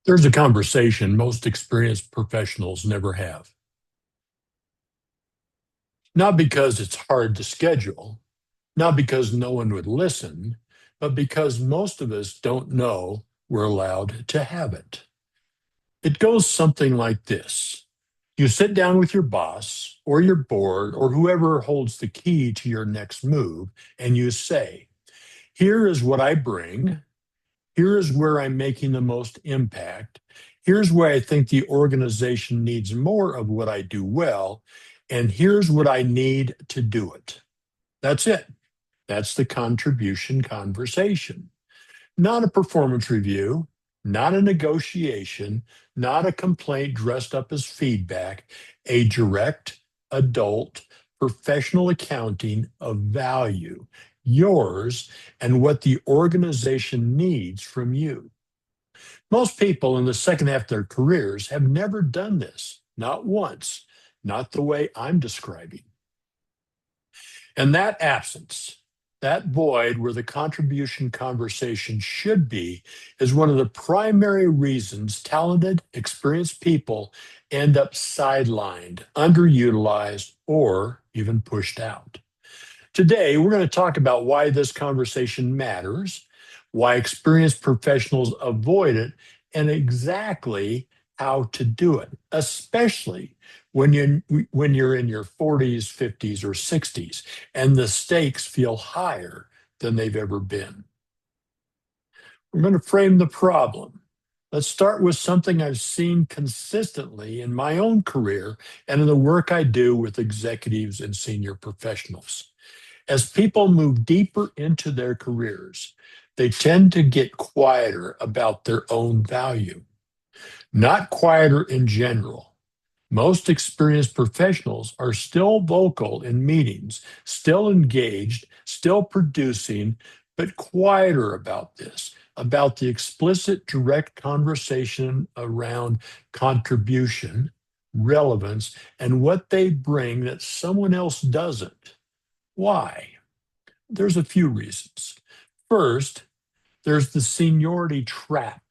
There's a conversation most experienced professionals never have. Not because it's hard to schedule, not because no one would listen, but because most of us don't know we're allowed to have it. It goes something like this. You sit down with your boss or your board or whoever holds the key to your next move, and you say, here is what I bring. Here is where I'm making the most impact. Here's where I think the organization needs more of what I do well. And here's what I need to do it. That's it. That's the contribution conversation. Not a performance review, not a negotiation, not a complaint dressed up as feedback, a direct, adult, professional accounting of value, yours, and what the organization needs from you. Most people in the second half of their careers have never done this, not once, not the way I'm describing. And that absence, that void where the contribution conversation should be, is one of the primary reasons talented, experienced people end up sidelined, underutilized, or even pushed out. Today, we're going to talk about why this conversation matters, why experienced professionals avoid it, and exactly how to do it, especially when you're in your 40s, 50s, or 60s, and the stakes feel higher than they've ever been. We're going to frame the problem. Let's start with something I've seen consistently in my own career and in the work I do with executives and senior professionals. As people move deeper into their careers, they tend to get quieter about their own value, not quieter in general. Most experienced professionals are still vocal in meetings, still engaged, still producing, but quieter about this, about the explicit, direct conversation around contribution, relevance, and what they bring that someone else doesn't. Why? There's a few reasons. First, there's the seniority trap,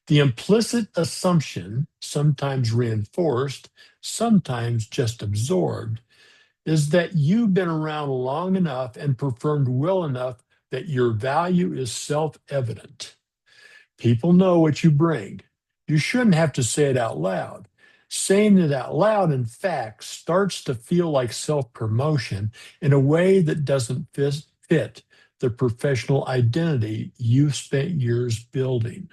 the implicit assumption, sometimes reinforced, sometimes just absorbed, is that you've been around long enough and performed well enough that your value is self evident. People know what you bring. You shouldn't have to say it out loud. Saying it out loud, in fact, starts to feel like self promotion in a way that doesn't fit the professional identity you've spent years building.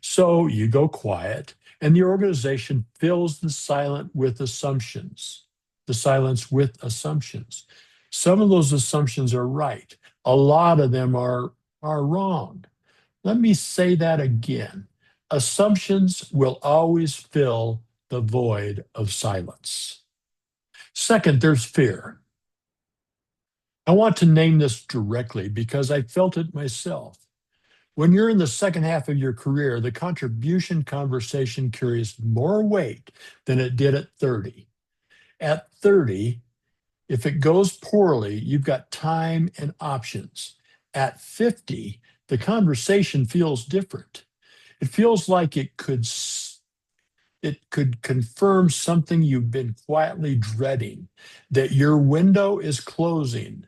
So you go quiet, and the organization fills the silence with assumptions. Some of those assumptions are right. A lot of them are wrong. Let me say that again. Assumptions will always fill the void of silence. Second, there's fear. I want to name this directly because I felt it myself. When you're in the second half of your career, the contribution conversation carries more weight than it did at 30. At 30, if it goes poorly, you've got time and options. At 50, the conversation feels different. It feels like it could confirm something you've been quietly dreading, that your window is closing,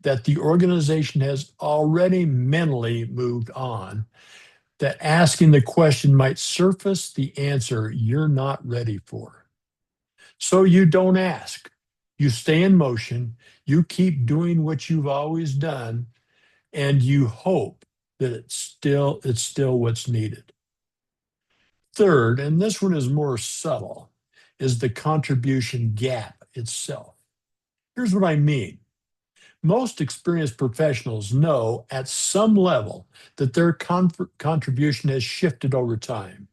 that the organization has already mentally moved on, that asking the question might surface the answer you're not ready for. So you don't ask. You stay in motion, you keep doing what you've always done, and you hope that it's still what's needed. Third, and this one is more subtle, is the contribution gap itself. Here's what I mean. Most experienced professionals know at some level that their contribution has shifted over time.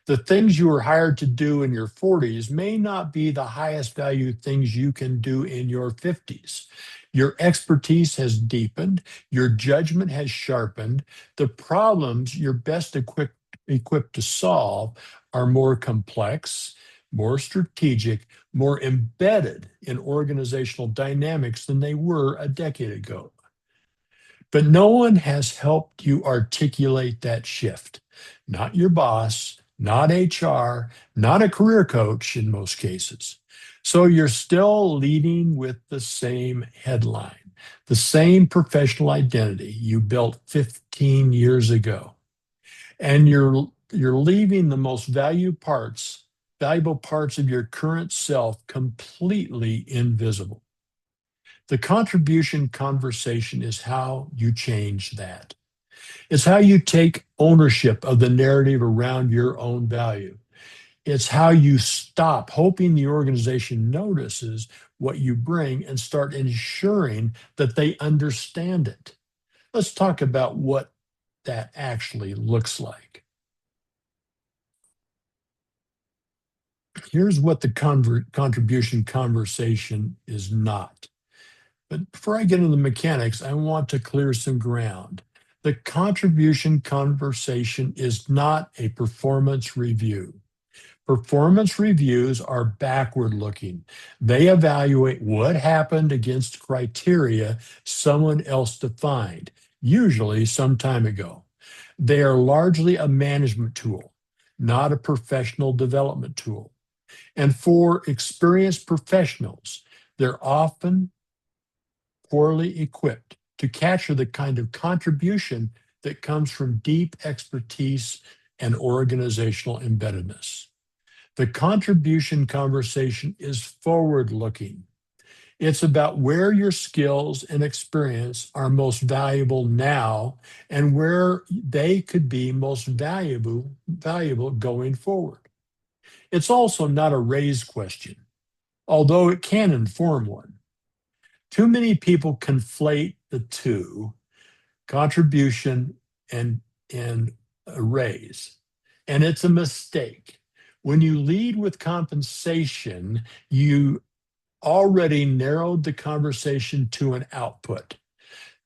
The things you were hired to do in your 40s may not be the highest value things you can do in your 50s. Your expertise has deepened, your judgment has sharpened. The problems you're best equipped to solve are more complex, more strategic, more embedded in organizational dynamics than they were a decade ago. But no one has helped you articulate that shift. Not your boss, not HR, not a career coach in most cases. So you're still leading with the same headline, the same professional identity you built 15 years ago. And you're leaving the most valuable parts of your current self completely invisible. The contribution conversation is how you change that. It's how you take ownership of the narrative around your own value. It's how you stop hoping the organization notices what you bring and start ensuring that they understand it. Let's talk about what that actually looks like. Here's what the contribution conversation is not. But before I get into the mechanics, I want to clear some ground. The contribution conversation is not a performance review. Performance reviews are backward looking. They evaluate what happened against criteria someone else defined, usually some time ago. They are largely a management tool, not a professional development tool. And for experienced professionals, they're often poorly equipped to capture the kind of contribution that comes from deep expertise and organizational embeddedness. The contribution conversation is forward looking. It's about where your skills and experience are most valuable now and where they could be most valuable going forward. It's also not a raise question, although it can inform one. Too many people conflate the two, contribution and a raise. And it's a mistake. When you lead with compensation, you already narrowed the conversation to an output.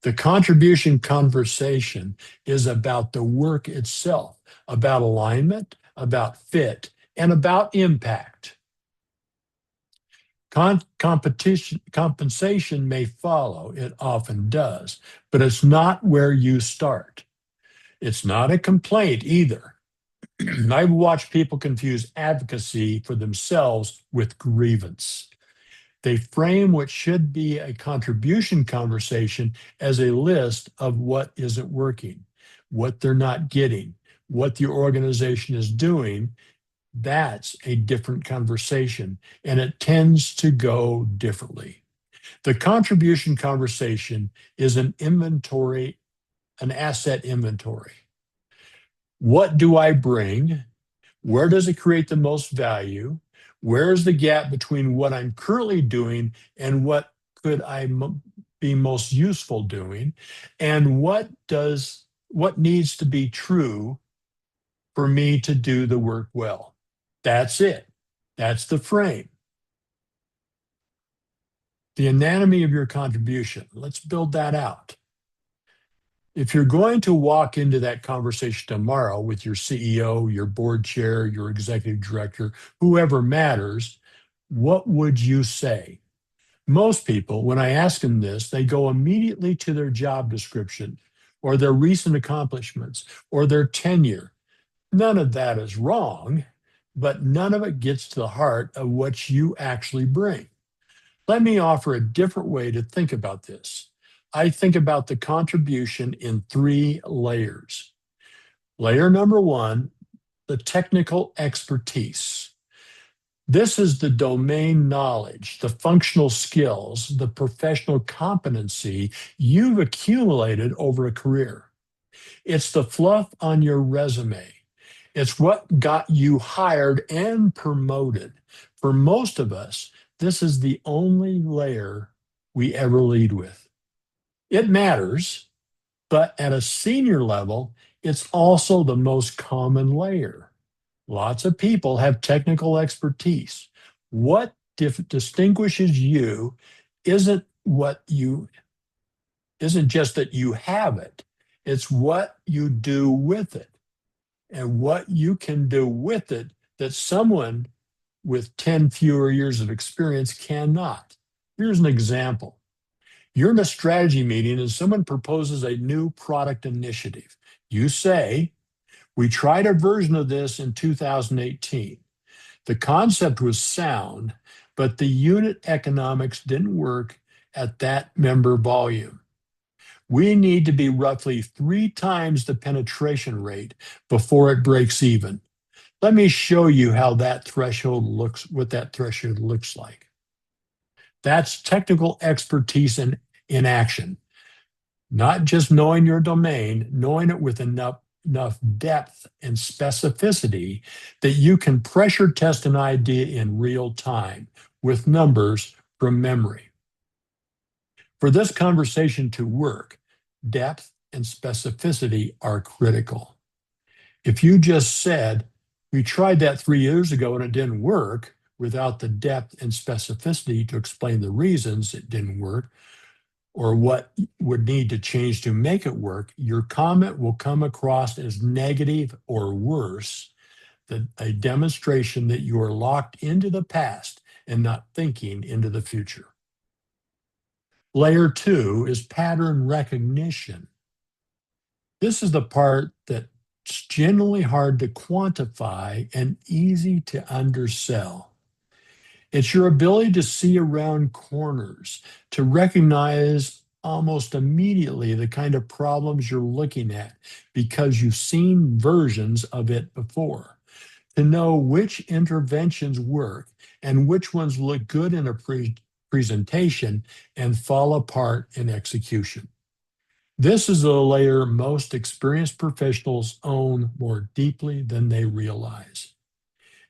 The contribution conversation is about the work itself, about alignment, about fit, and about impact. Compensation may follow, it often does, but it's not where you start. It's not a complaint either. I've watched people confuse advocacy for themselves with grievance. They frame what should be a contribution conversation as a list of what isn't working, what they're not getting, what the organization is doing. That's a different conversation, and it tends to go differently. The contribution conversation is an inventory, an asset inventory. What do I bring? Where does it create the most value? Where is the gap between what I'm currently doing and what could I be most useful doing? And what needs to be true for me to do the work well? That's it. That's the frame. The anatomy of your contribution. Let's build that out. If you're going to walk into that conversation tomorrow with your CEO, your board chair, your executive director, whoever matters, what would you say? Most people, when I ask them this, they go immediately to their job description or their recent accomplishments or their tenure. None of that is wrong, but none of it gets to the heart of what you actually bring. Let me offer a different way to think about this. I think about the contribution in 3 layers. Layer number 1, the technical expertise. This is the domain knowledge, the functional skills, the professional competency you've accumulated over a career. It's the fluff on your resume. It's what got you hired and promoted. For most of us, this is the only layer we ever lead with. It matters, but at a senior level, it's also the most common layer. Lots of people have technical expertise. What distinguishes you isn't isn't just that you have it, it's what you do with it and what you can do with it that someone with 10 fewer years of experience cannot. Here's an example. You're in a strategy meeting and someone proposes a new product initiative. You say, we tried a version of this in 2018. The concept was sound, but the unit economics didn't work at that member volume. We need to be roughly 3 times the penetration rate before it breaks even. Let me show you how that threshold looks, what that threshold looks like. That's technical expertise in action, not just knowing your domain, knowing it with enough depth and specificity that you can pressure test an idea in real time with numbers from memory. For this conversation to work, depth and specificity are critical. If you just said, we tried that 3 years ago and it didn't work, without the depth and specificity to explain the reasons it didn't work or what would need to change to make it work, your comment will come across as negative or worse than a demonstration that you are locked into the past and not thinking into the future. Layer 2 is pattern recognition. This is the part that's generally hard to quantify and easy to undersell. It's your ability to see around corners, to recognize almost immediately the kind of problems you're looking at because you've seen versions of it before, to know which interventions work and which ones look good in a presentation and fall apart in execution. This is a layer most experienced professionals own more deeply than they realize.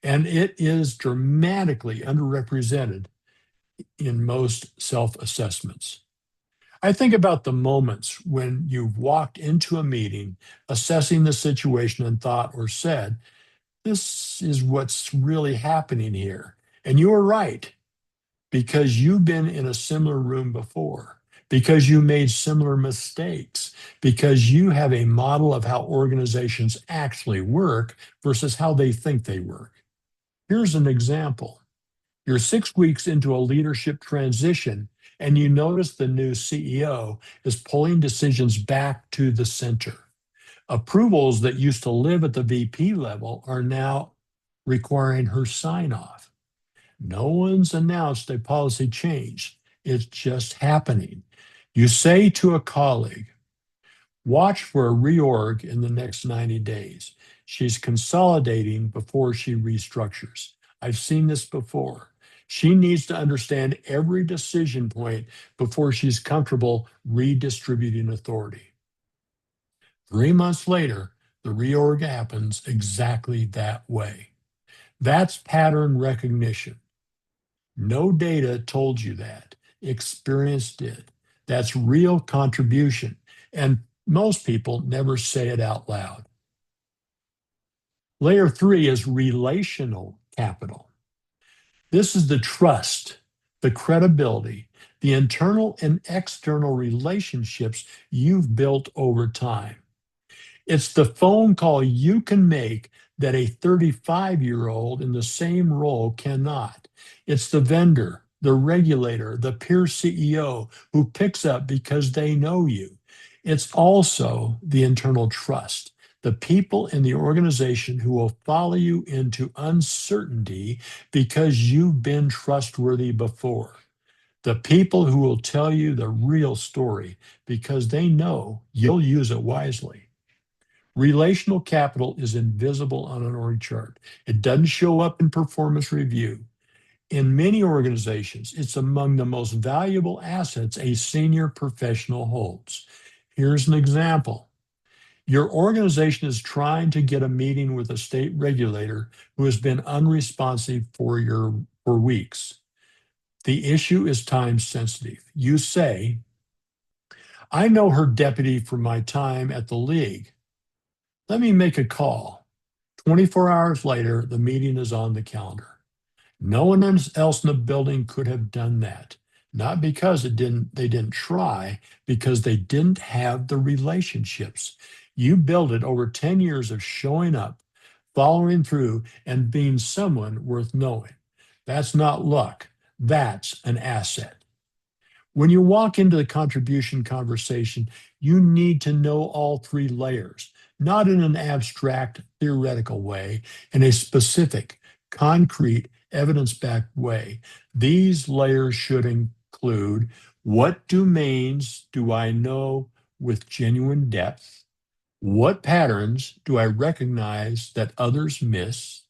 And it is dramatically underrepresented in most self-assessments. I think about the moments when you've walked into a meeting, assessing the situation and thought or said, this is what's really happening here. And you were right because you've been in a similar room before, because you made similar mistakes, because you have a model of how organizations actually work versus how they think they work. Here's an example. You're 6 weeks into a leadership transition, and you notice the new CEO is pulling decisions back to the center. Approvals that used to live at the VP level are now requiring her sign off. No one's announced a policy change. It's just happening. You say to a colleague, watch for a reorg in the next 90 days. She's consolidating before she restructures. I've seen this before. She needs to understand every decision point before she's comfortable redistributing authority. 3 months later, the reorg happens exactly that way. That's pattern recognition. No data told you that. Experience did. That's real contribution. And most people never say it out loud. Layer 3 is relational capital. This is the trust, the credibility, the internal and external relationships you've built over time. It's the phone call you can make that a 35-year-old in the same role cannot. It's the vendor, the regulator, the peer CEO who picks up because they know you. It's also the internal trust, the people in the organization who will follow you into uncertainty because you've been trustworthy before. The people who will tell you the real story because they know you'll use it wisely. Relational capital is invisible on an org chart. It doesn't show up in performance review. In many organizations, it's among the most valuable assets a senior professional holds. Here's an example. Your organization is trying to get a meeting with a state regulator who has been unresponsive for weeks. The issue is time sensitive. You say, I know her deputy from my time at the league. Let me make a call. 24 hours later, the meeting is on the calendar. No one else in the building could have done that. Not because they didn't try, because they didn't have the relationships. You built it over 10 years of showing up, following through, and being someone worth knowing. That's not luck. That's an asset. When you walk into the contribution conversation, you need to know all three layers, not in an abstract, theoretical way, in a specific, concrete, evidence backed way. These layers should include: what domains do I know with genuine depth? What patterns do I recognize that others miss?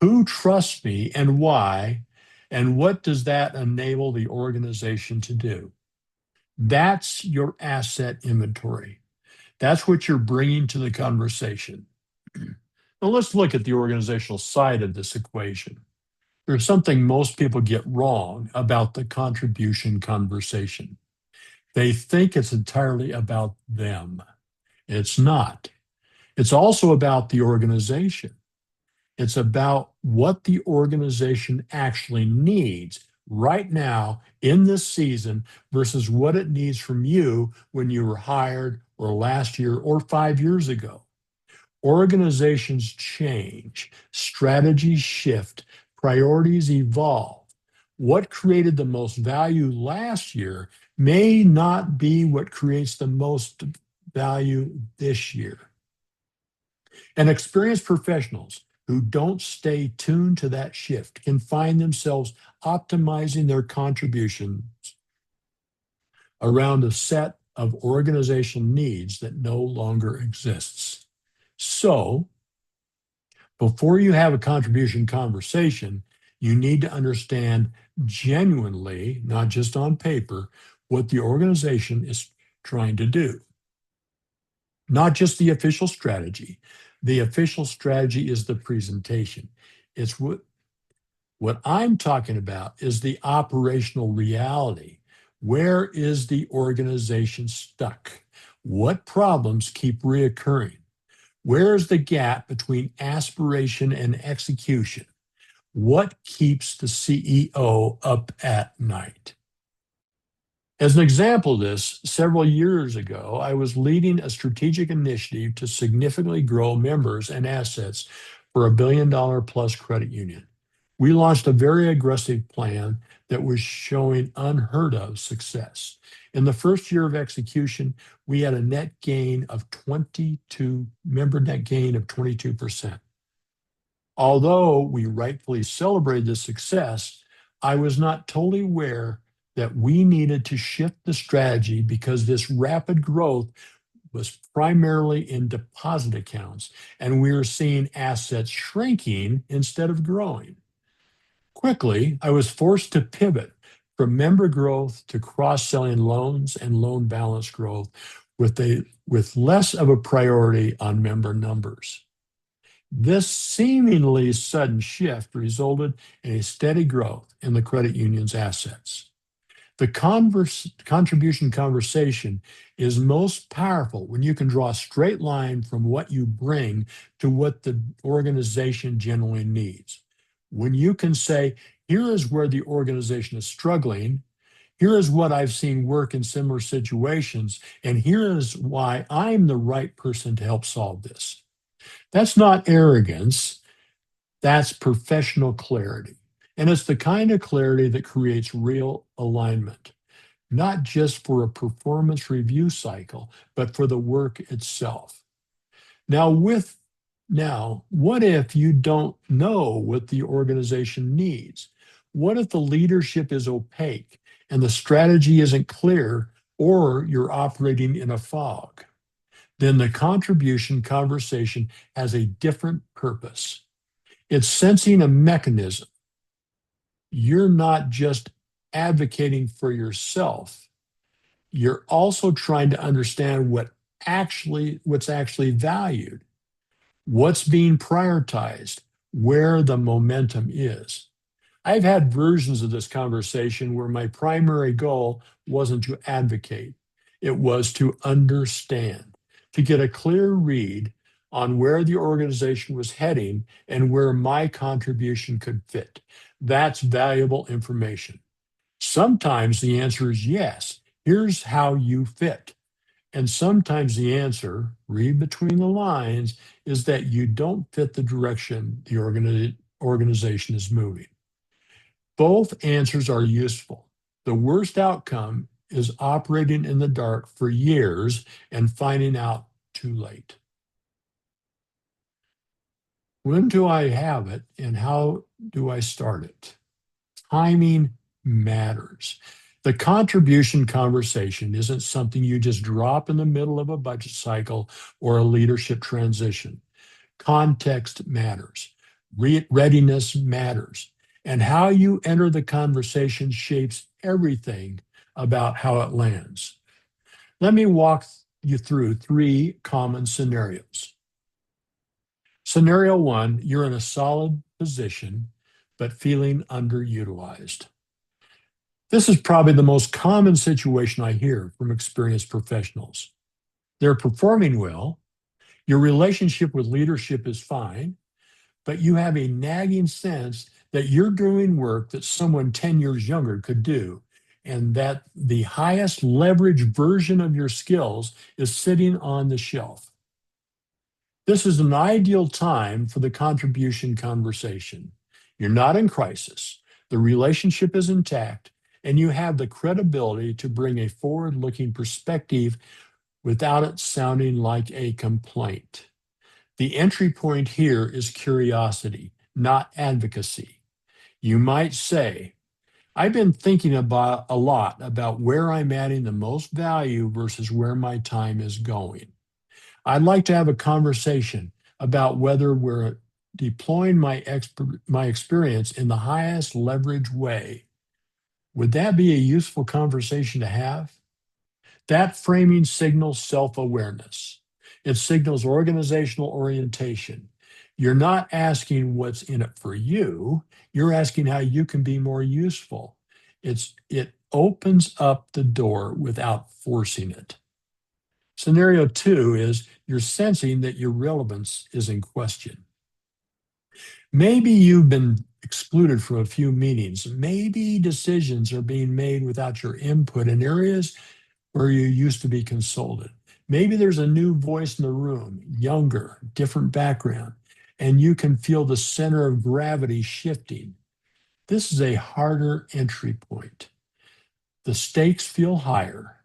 Who trusts me and why? And what does that enable the organization to do? That's your asset inventory. That's what you're bringing to the conversation. Now, let's look at the organizational side of this equation. There's something most people get wrong about the contribution conversation. They think it's entirely about them. It's not. It's also about the organization. It's about what the organization actually needs right now in this season versus what it needs from you when you were hired or last year or 5 years ago. Organizations change, strategies shift, priorities evolve. What created the most value last year may not be what creates the most value this year. And experienced professionals who don't stay tuned to that shift can find themselves optimizing their contributions around a set of organization needs that no longer exists. So, before you have a contribution conversation, you need to understand genuinely, not just on paper, what the organization is trying to do. Not just the official strategy. The official strategy is the presentation. It's what I'm talking about is the operational reality. Where is the organization stuck? What problems keep reoccurring? Where is the gap between aspiration and execution? What keeps the CEO up at night? As an example of this, several years ago, I was leading a strategic initiative to significantly grow members and assets for $1 billion plus credit union. We launched a very aggressive plan that was showing unheard of success. In the first year of execution, we had a net gain of 22%. Although we rightfully celebrated this success, I was not totally aware that we needed to shift the strategy because this rapid growth was primarily in deposit accounts, and we were seeing assets shrinking instead of growing. Quickly, I was forced to pivot from member growth to cross-selling loans and loan balance growth with less of a priority on member numbers. This seemingly sudden shift resulted in a steady growth in the credit union's assets. The contribution conversation is most powerful when you can draw a straight line from what you bring to what the organization generally needs. When you can say, here is where the organization is struggling, here is what I've seen work in similar situations, and here is why I'm the right person to help solve this. That's not arrogance, that's professional clarity. And it's the kind of clarity that creates real alignment, not just for a performance review cycle, but for the work itself. Now, what if you don't know what the organization needs? What if the leadership is opaque and the strategy isn't clear, or you're operating in a fog? Then the contribution conversation has a different purpose. It's sensing a mechanism. You're not just advocating for yourself. You're also trying to understand what's actually valued, what's being prioritized, where the momentum is. I've had versions of this conversation where my primary goal wasn't to advocate, it was to understand, to get a clear read on where the organization was heading and where my contribution could fit. That's valuable information. Sometimes the answer is yes, here's how you fit. And sometimes the answer, read between the lines, is that you don't fit the direction the organization is moving. Both answers are useful. The worst outcome is operating in the dark for years and finding out too late. When do I have it and how do I start it? Timing matters. The contribution conversation isn't something you just drop in the middle of a budget cycle or a leadership transition. Context matters. Readiness matters. And how you enter the conversation shapes everything about how it lands. Let me walk you through three common scenarios. Scenario one, you're in a solid position, but feeling underutilized. This is probably the most common situation I hear from experienced professionals. They're performing well, your relationship with leadership is fine, but you have a nagging sense that you're doing work that someone 10 years younger could do, and that the highest leverage version of your skills is sitting on the shelf. This is an ideal time for the contribution conversation. You're not in crisis, the relationship is intact, and you have the credibility to bring a forward looking perspective without it sounding like a complaint. The entry point here is curiosity, not advocacy. You might say, I've been thinking about a lot about where I'm adding the most value versus where my time is going. I'd like to have a conversation about whether we're deploying my experience in the highest leverage way. Would that be a useful conversation to have? That framing signals self awareness. It signals organizational orientation. You're not asking what's in it for you, you're asking how you can be more useful. It opens up the door without forcing it. Scenario two is you're sensing that your relevance is in question. Maybe you've been excluded from a few meetings. Maybe decisions are being made without your input in areas where you used to be consulted. Maybe there's a new voice in the room, younger, different background, and you can feel the center of gravity shifting. This is a harder entry point. The stakes feel higher.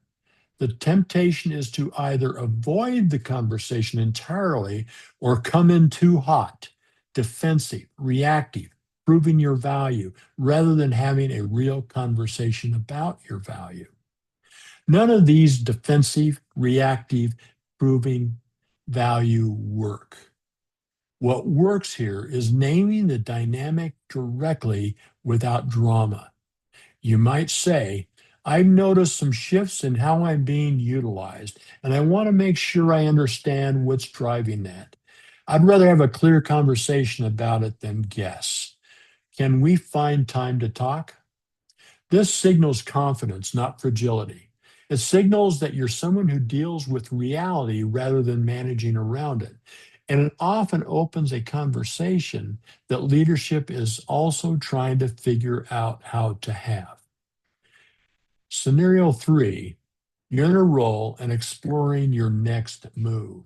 The temptation is to either avoid the conversation entirely or come in too hot, defensive, reactive, proving your value rather than having a real conversation about your value. None of these defensive, reactive, proving value work. What works here is naming the dynamic directly without drama. You might say, I've noticed some shifts in how I'm being utilized, and I want to make sure I understand what's driving that. I'd rather have a clear conversation about it than guess. Can we find time to talk? This signals confidence, not fragility. It signals that you're someone who deals with reality rather than managing around it. And it often opens a conversation that leadership is also trying to figure out how to have. Scenario three, you're in a role and exploring your next move.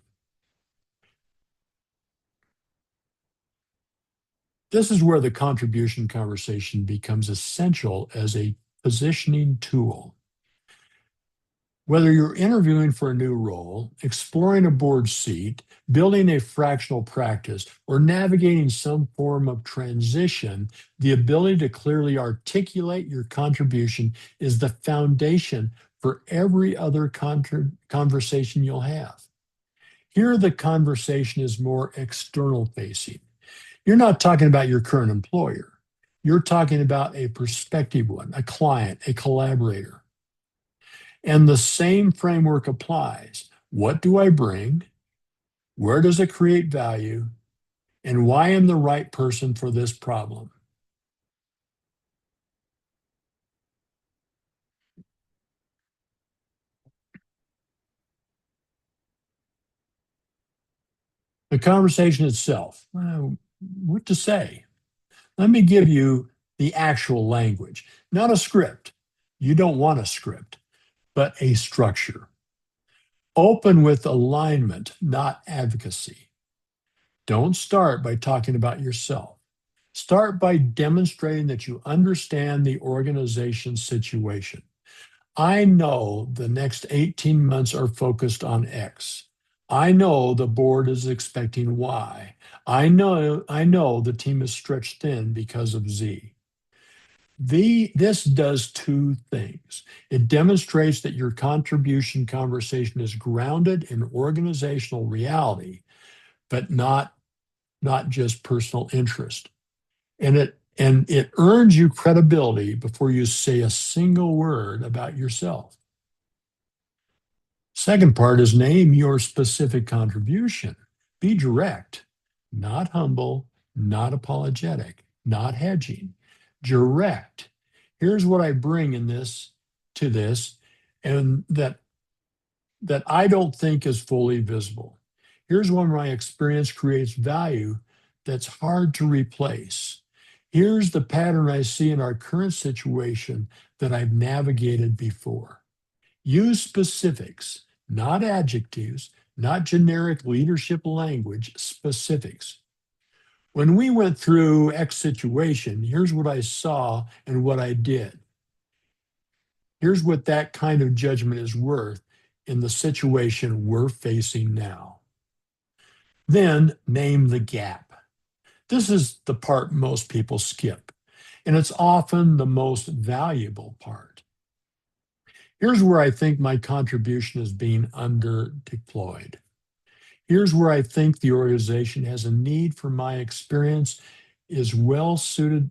This is where the contribution conversation becomes essential as a positioning tool. Whether you're interviewing for a new role, exploring a board seat, building a fractional practice, or navigating some form of transition, the ability to clearly articulate your contribution is the foundation for every other conversation you'll have. Here, the conversation is more external facing. You're not talking about your current employer. You're talking about a prospective one, a client, a collaborator. And the same framework applies. What do I bring? Where does it create value? And why am the right person for this problem? The conversation itself, what to say? Let me give you the actual language, not a script. You don't want a script, but a structure. Open with alignment, not advocacy. Don't start by talking about yourself. Start by demonstrating that you understand the organization's situation. I know the next 18 months are focused on X. I know the board is expecting Y. I know the team is stretched thin because of Z. This does two things. It demonstrates that your contribution conversation is grounded in organizational reality, but not just personal interest. And it earns you credibility before you say a single word about yourself. Second part is name your specific contribution. Be direct, not humble, not apologetic, not hedging. Direct. Here's what I bring in this to this, and that I don't think is fully visible. Here's one where my experience creates value that's hard to replace. Here's the pattern I see in our current situation that I've navigated before. Use specifics, not adjectives, not generic leadership language, specifics. When we went through X situation, here's what I saw and what I did. Here's what that kind of judgment is worth in the situation we're facing now. Then name the gap. This is the part most people skip, and it's often the most valuable part. Here's where I think my contribution is being underdeployed. Here's where I think the organization has a need for my experience is well suited,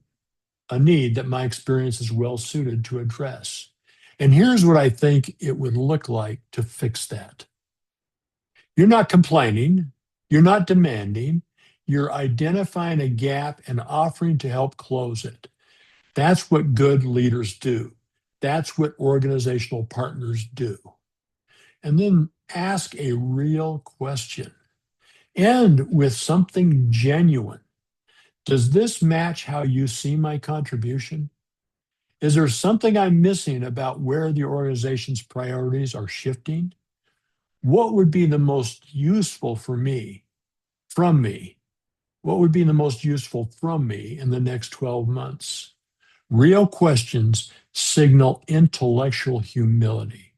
a need that my experience is well suited to address. And here's what I think it would look like to fix that. You're not complaining, you're not demanding, you're identifying a gap and offering to help close it. That's what good leaders do. That's what organizational partners do. And then ask a real question. End with something genuine. Does this match how you see my contribution? Is there something I'm missing about where the organization's priorities are shifting? What would be the most useful for me, from me? What would be the most useful from me in the next 12 months? Real questions signal intellectual humility.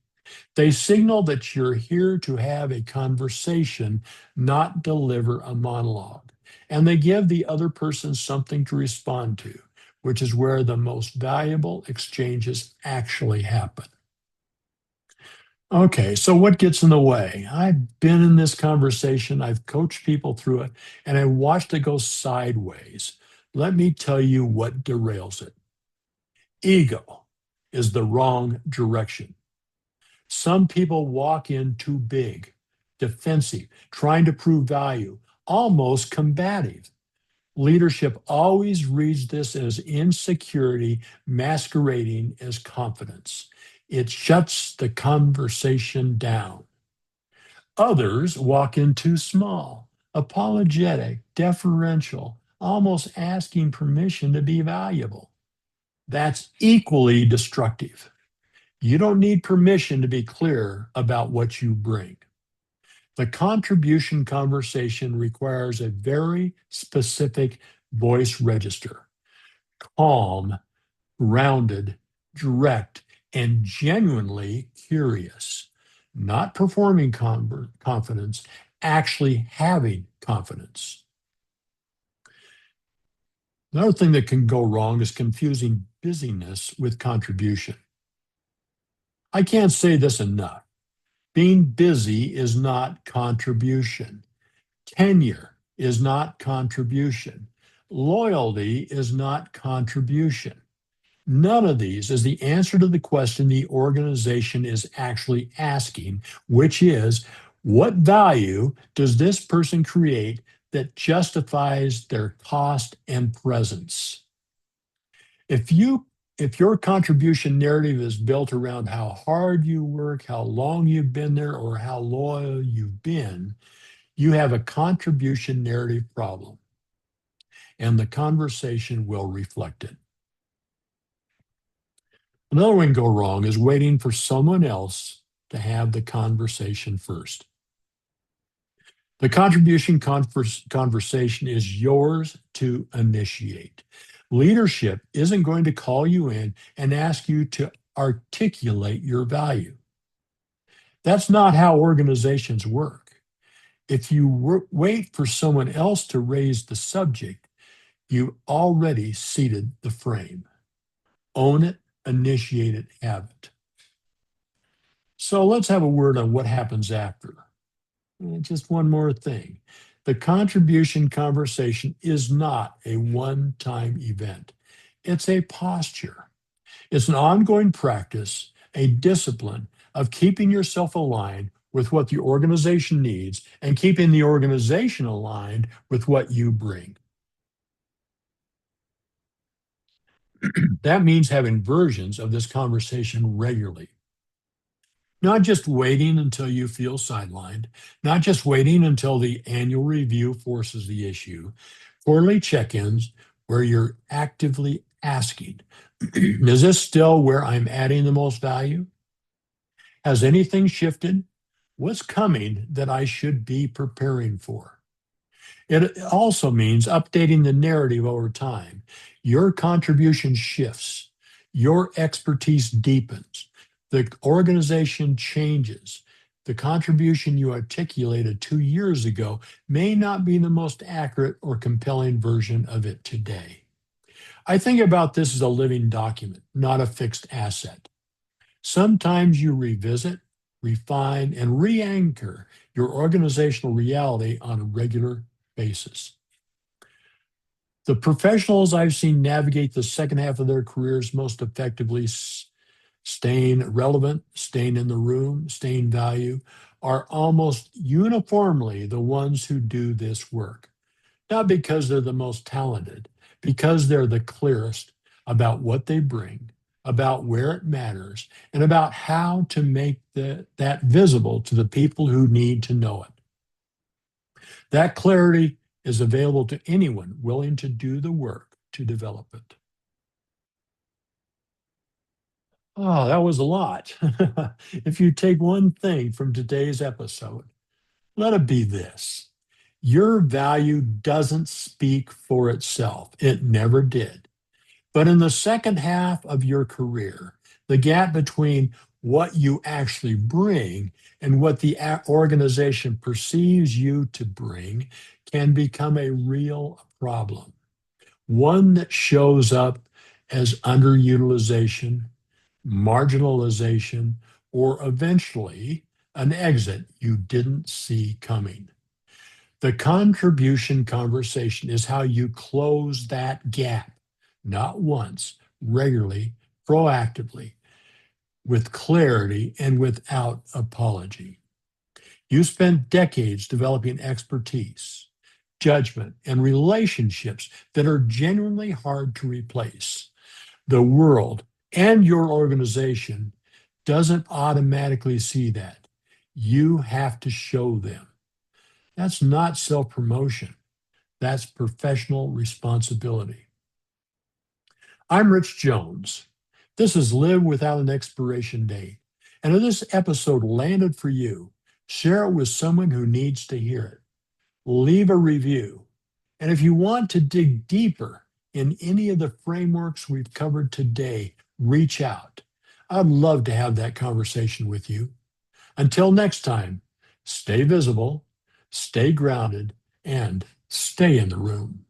They signal that you're here to have a conversation, not deliver a monologue. And they give the other person something to respond to, which is where the most valuable exchanges actually happen. Okay, so what gets in the way? I've been in this conversation, I've coached people through it, and I watched it go sideways. Let me tell you what derails it. Ego is the wrong direction. Some people walk in too big, defensive, trying to prove value, almost combative. Leadership always reads this as insecurity masquerading as confidence. It shuts the conversation down. Others walk in too small, apologetic, deferential, almost asking permission to be valuable. That's equally destructive. You don't need permission to be clear about what you bring. The contribution conversation requires a very specific voice register: calm, grounded, direct, and genuinely curious. Not performing confidence, actually having confidence. Another thing that can go wrong is confusing busyness with contribution. I can't say this enough. Being busy is not contribution. Tenure is not contribution. Loyalty is not contribution. None of these is the answer to the question the organization is actually asking, which is, what value does this person create that justifies their cost and presence? If you if your contribution narrative is built around how hard you work, how long you've been there, or how loyal you've been, you have a contribution narrative problem, and the conversation will reflect it. Another one go wrong is waiting for someone else to have the conversation first. The conversation is yours to initiate. Leadership isn't going to call you in and ask you to articulate your value. That's not how organizations work. If you wait for someone else to raise the subject, you already seeded the frame. Own it, initiate it, have it. So let's have a word on what happens after. Just one more thing. The contribution conversation is not a one time event, it's a posture. It's an ongoing practice, a discipline of keeping yourself aligned with what the organization needs and keeping the organization aligned with what you bring. That means having versions of this conversation regularly, not just waiting until you feel sidelined, not just waiting until the annual review forces the issue, quarterly check ins where you're actively asking, is this still where I'm adding the most value? Has anything shifted? What's coming that I should be preparing for? It also means updating the narrative over time. Your contribution shifts, your expertise deepens, the organization changes. The contribution you articulated 2 years ago may not be the most accurate or compelling version of it today. I think about this as a living document, not a fixed asset. Sometimes you revisit, refine, and re anchor your organizational reality on a regular basis. The professionals I've seen navigate the second half of their careers most effectively, staying relevant, staying in the room, staying value, are almost uniformly the ones who do this work. Not because they're the most talented, because they're the clearest about what they bring, about where it matters, and about how to make that visible to the people who need to know it. That clarity is available to anyone willing to do the work to develop it. Oh, that was a lot. If you take one thing from today's episode, let it be this: your value doesn't speak for itself, it never did. But in the second half of your career, the gap between what you actually bring and what the organization perceives you to bring can become a real problem. One that shows up as underutilization, marginalization, or eventually an exit you didn't see coming. The contribution conversation is how you close that gap, not once, regularly, proactively, with clarity and without apology. You spent decades developing expertise, judgment, and relationships that are genuinely hard to replace. The world and your organization doesn't automatically see that. You have to show them. That's not self promotion, that's professional responsibility. I'm Rich Jones. This is Live Without an Expiration Date. And if this episode landed for you, share it with someone who needs to hear it. Leave a review. And if you want to dig deeper in any of the frameworks we've covered today, reach out. I'd love to have that conversation with you. Until next time, stay visible, stay grounded, and stay in the room.